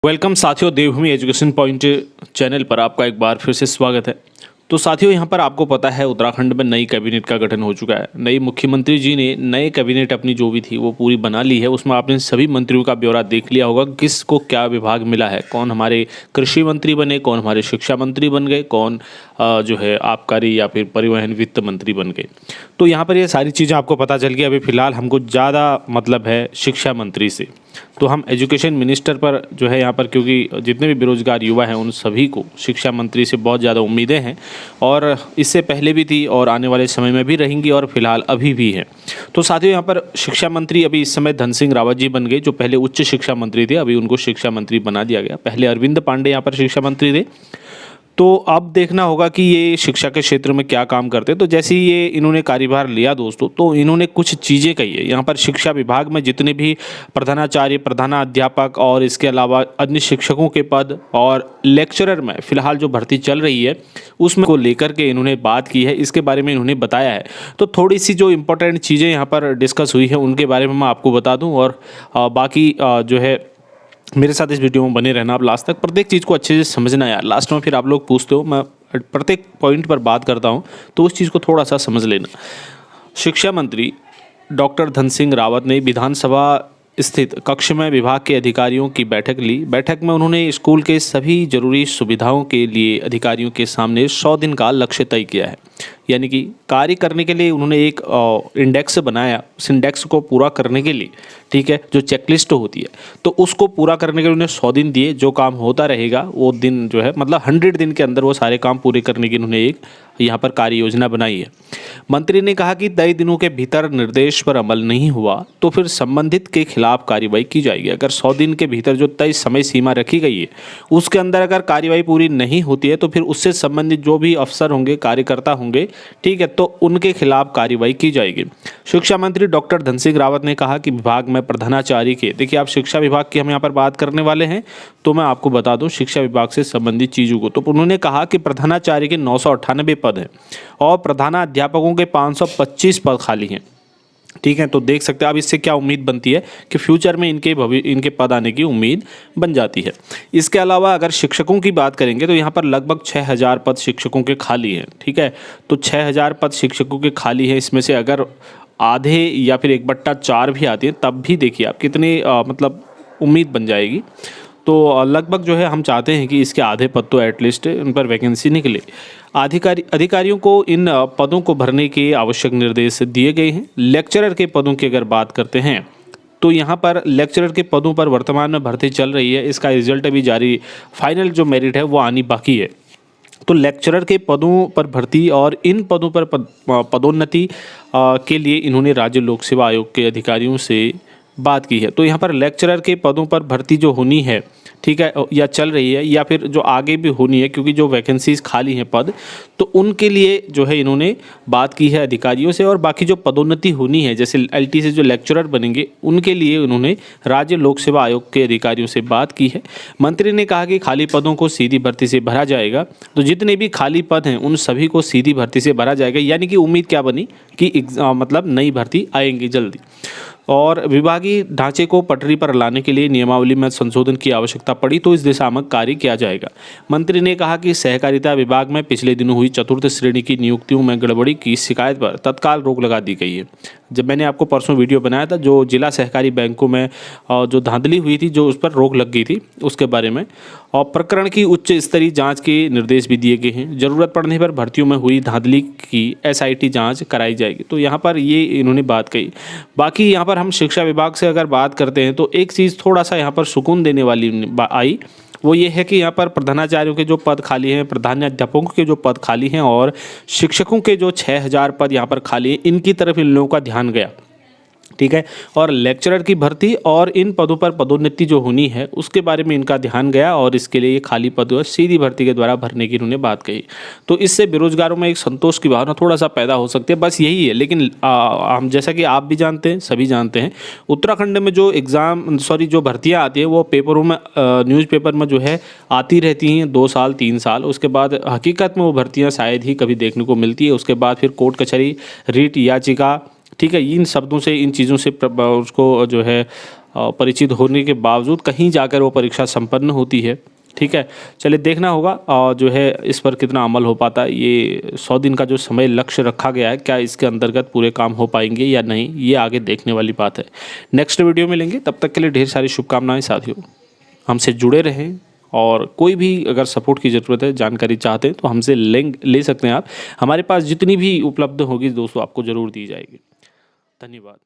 Welcome साथियों, देवभूमि education point channel पर आपका एक बार फिर से स्वागत है। तो साथियों, यहाँ पर आपको पता है उत्तराखंड में नई कैबिनेट का गठन हो चुका है। नई मुख्यमंत्री जी ने नए कैबिनेट अपनी जो भी थी वो पूरी बना ली है। उसमें आपने सभी मंत्रियों का ब्यौरा देख लिया होगा, किसको क्या विभाग मिला है, कौन हमारे कृषि मंत्री बने, कौन हमारे शिक्षा मंत्री बन गए, कौन जो है आबकारी या फिर परिवहन वित्त मंत्री बन गए। तो यहाँ पर ये सारी चीज़ें आपको पता चल गई। अभी फ़िलहाल हमको ज़्यादा मतलब है शिक्षा मंत्री से, तो हम एजुकेशन मिनिस्टर पर जो है यहाँ पर, क्योंकि जितने भी बेरोजगार युवा हैं उन सभी को शिक्षा मंत्री से बहुत ज़्यादा उम्मीदें हैं, और इससे पहले भी थी और आने वाले समय में भी रहेंगी, और फिलहाल अभी भी हैं। तो साथियों, यहाँ पर शिक्षा मंत्री अभी इस समय धन सिंह रावत जी बन गए, जो पहले उच्च शिक्षा मंत्री थे, अभी उनको शिक्षा मंत्री बना दिया गया। पहले अरविंद पांडे यहाँ पर शिक्षा मंत्री थे। तो अब देखना होगा कि ये शिक्षा के क्षेत्र में क्या काम करते हैं। तो जैसे ही ये इन्होंने कार्यभार लिया दोस्तों, तो इन्होंने कुछ चीज़ें कही है। यहाँ पर शिक्षा विभाग में जितने भी प्रधानाचार्य, प्रधानाध्यापक और इसके अलावा अन्य शिक्षकों के पद और लेक्चरर में फ़िलहाल जो भर्ती चल रही है उसमें को लेकर के इन्होंने बात की है, इसके बारे में इन्होंने बताया है। तो थोड़ी सी जो इम्पोर्टेंट चीज़ें यहाँ पर डिस्कस हुई है उनके बारे में मैं आपको बता दूँ, और बाकी जो है मेरे साथ इस वीडियो में बने रहना आप लास्ट तक। प्रत्येक चीज़ को अच्छे से समझना यार, लास्ट में फिर आप लोग पूछते हो, मैं प्रत्येक पॉइंट पर बात करता हूँ, तो उस चीज़ को थोड़ा सा समझ लेना। शिक्षा मंत्री डॉक्टर धन सिंह रावत ने विधानसभा स्थित कक्ष में विभाग के अधिकारियों की बैठक ली। बैठक में उन्होंने स्कूल के सभी जरूरी सुविधाओं के लिए अधिकारियों के सामने 100 दिन का लक्ष्य तय किया है। यानी कि कार्य करने के लिए उन्होंने एक इंडेक्स बनाया। उस इंडेक्स को पूरा करने के लिए, ठीक है, जो चेकलिस्ट होती है, तो उसको पूरा करने के लिए उन्हें 100 दिन दिए। जो काम होता रहेगा वो दिन जो है मतलब 100 दिन के अंदर वो सारे काम पूरे करने की उन्होंने एक यहाँ पर कार्य योजना बनाई है। मंत्री ने कहा कि तय दिनों के भीतर निर्देश पर अमल नहीं हुआ तो फिर संबंधित के खिलाफ कार्रवाई की जाएगी। अगर 100 दिन के भीतर जो तय समय सीमा रखी गई है उसके अंदर अगर कार्रवाई पूरी नहीं होती है तो फिर उससे संबंधित जो भी अफसर होंगे, कार्यकर्ता होंगे, ठीक है, तो उनके खिलाफ कार्रवाई की जाएगी। शिक्षा मंत्री डॉक्टर धन सिंह रावत ने कहा कि विभाग में प्रधानाचार्य के, देखिए आप शिक्षा विभाग की हम यहाँ पर बात करने वाले हैं, तो मैं आपको बता दूं शिक्षा विभाग से संबंधित चीज़ों को। तो उन्होंने कहा कि प्रधानाचार्य के 998 पद हैं और प्रधानाध्यापकों के 525 पद खाली हैं, ठीक है। तो देख सकते हैं अब इससे क्या उम्मीद बनती है कि फ्यूचर में इनके पद आने की उम्मीद बन जाती है। इसके अलावा अगर शिक्षकों की बात करेंगे तो यहाँ पर लगभग 6000 पद शिक्षकों के खाली हैं, ठीक है। तो 6000 पद शिक्षकों के खाली हैं, इसमें से अगर आधे या फिर 1/4 भी आती है तब भी देखिए आप कितने मतलब उम्मीद बन जाएगी। तो लगभग जो है हम चाहते हैं कि इसके आधे पद तो एटलीस्ट उन पर वैकेंसी निकले। अधिकारियों को इन पदों को भरने के आवश्यक निर्देश दिए गए हैं। लेक्चरर के पदों की अगर बात करते हैं तो यहाँ पर लेक्चरर के पदों पर वर्तमान में भर्ती चल रही है। इसका रिजल्ट अभी जारी, फाइनल जो मेरिट है वो आनी बाकी है। तो लेक्चरर के पदों पर भर्ती और इन पदों पर पदोन्नति के लिए इन्होंने राज्य लोक सेवा आयोग के अधिकारियों से बात की है। तो यहाँ पर लेक्चरर के पदों पर भर्ती जो होनी है, ठीक है, या चल रही है या फिर जो आगे भी होनी है, क्योंकि जो वैकेंसीज खाली हैं पद, तो उनके लिए जो है इन्होंने बात की है अधिकारियों से। और बाकी जो पदोन्नति होनी है, जैसे एलटी से जो लेक्चरर बनेंगे, उनके लिए उन्होंने राज्य लोक सेवा आयोग के अधिकारियों से बात की है। मंत्री ने कहा कि खाली पदों को सीधी भर्ती से भरा जाएगा। तो जितने भी खाली पद हैं उन सभी को सीधी भर्ती से भरा जाएगा। यानी कि उम्मीद क्या बनी कि मतलब नई भर्ती आएंगी जल्दी। और विभागीय ढांचे को पटरी पर लाने के लिए नियमावली में संशोधन की आवश्यकता पड़ी तो इस दिशा में कार्य किया जाएगा। मंत्री ने कहा कि सहकारिता विभाग में पिछले दिनों हुई 4th श्रेणी की नियुक्तियों में गड़बड़ी की शिकायत पर तत्काल रोक लगा दी गई है। जब मैंने आपको परसों वीडियो बनाया था जो जिला सहकारी बैंकों में जो धांधली हुई थी, जो उस पर रोक लग गई थी, उसके बारे में, और प्रकरण की उच्च स्तरीय जांच के निर्देश भी दिए गए हैं। जरूरत पड़ने पर भर्तियों में हुई धांधली की SIT जांच कराई जाएगी। तो यहाँ पर ये इन्होंने बात कही। बाकी यहाँ पर हम शिक्षा विभाग से अगर बात करते हैं तो एक चीज़ थोड़ा सा यहाँ पर सुकून देने वाली आई, वो ये है कि यहाँ पर प्रधानाचार्यों के जो पद खाली हैं, प्रधानाध्यापकों के जो पद खाली हैं और शिक्षकों के जो 6000 पद यहाँ पर खाली हैं, इनकी तरफ इन लोगों का ध्यान गया, ठीक है। और लेक्चरर की भर्ती और इन पदों पर पदोन्नति जो होनी है उसके बारे में इनका ध्यान गया, और इसके लिए ये खाली पद सीधी भर्ती के द्वारा भरने की इन्होंने बात कही। तो इससे बेरोजगारों में एक संतोष की भावना थोड़ा सा पैदा हो सकती है, बस यही है। लेकिन हम जैसा कि आप भी जानते हैं, सभी जानते हैं, उत्तराखंड में जो जो भर्तियाँ आती हैं वो पेपरों में, न्यूज़पेपर में जो है आती रहती हैं 2 साल 3 साल। उसके बाद हकीकत में वो भर्तियाँ शायद ही कभी देखने को मिलती है। उसके बाद फिर कोर्ट कचहरी, रीट याचिका, ठीक है, इन शब्दों से, इन चीज़ों से उसको जो है परिचित होने के बावजूद कहीं जाकर वो परीक्षा संपन्न होती है। ठीक है, चलिए देखना होगा जो है इस पर कितना अमल हो पाता है। ये 100 दिन का जो समय लक्ष्य रखा गया है, क्या इसके अंतर्गत पूरे काम हो पाएंगे या नहीं, ये आगे देखने वाली बात है। नेक्स्ट वीडियो में लेंगे, तब तक के लिए ढेर सारी शुभकामनाएं साथियों। हमसे जुड़े रहें और कोई भी अगर सपोर्ट की ज़रूरत है, जानकारी चाहते हैं तो हमसे लिंक ले सकते हैं आप। हमारे पास जितनी भी उपलब्ध होगी दोस्तों आपको ज़रूर दी जाएगी। धन्यवाद।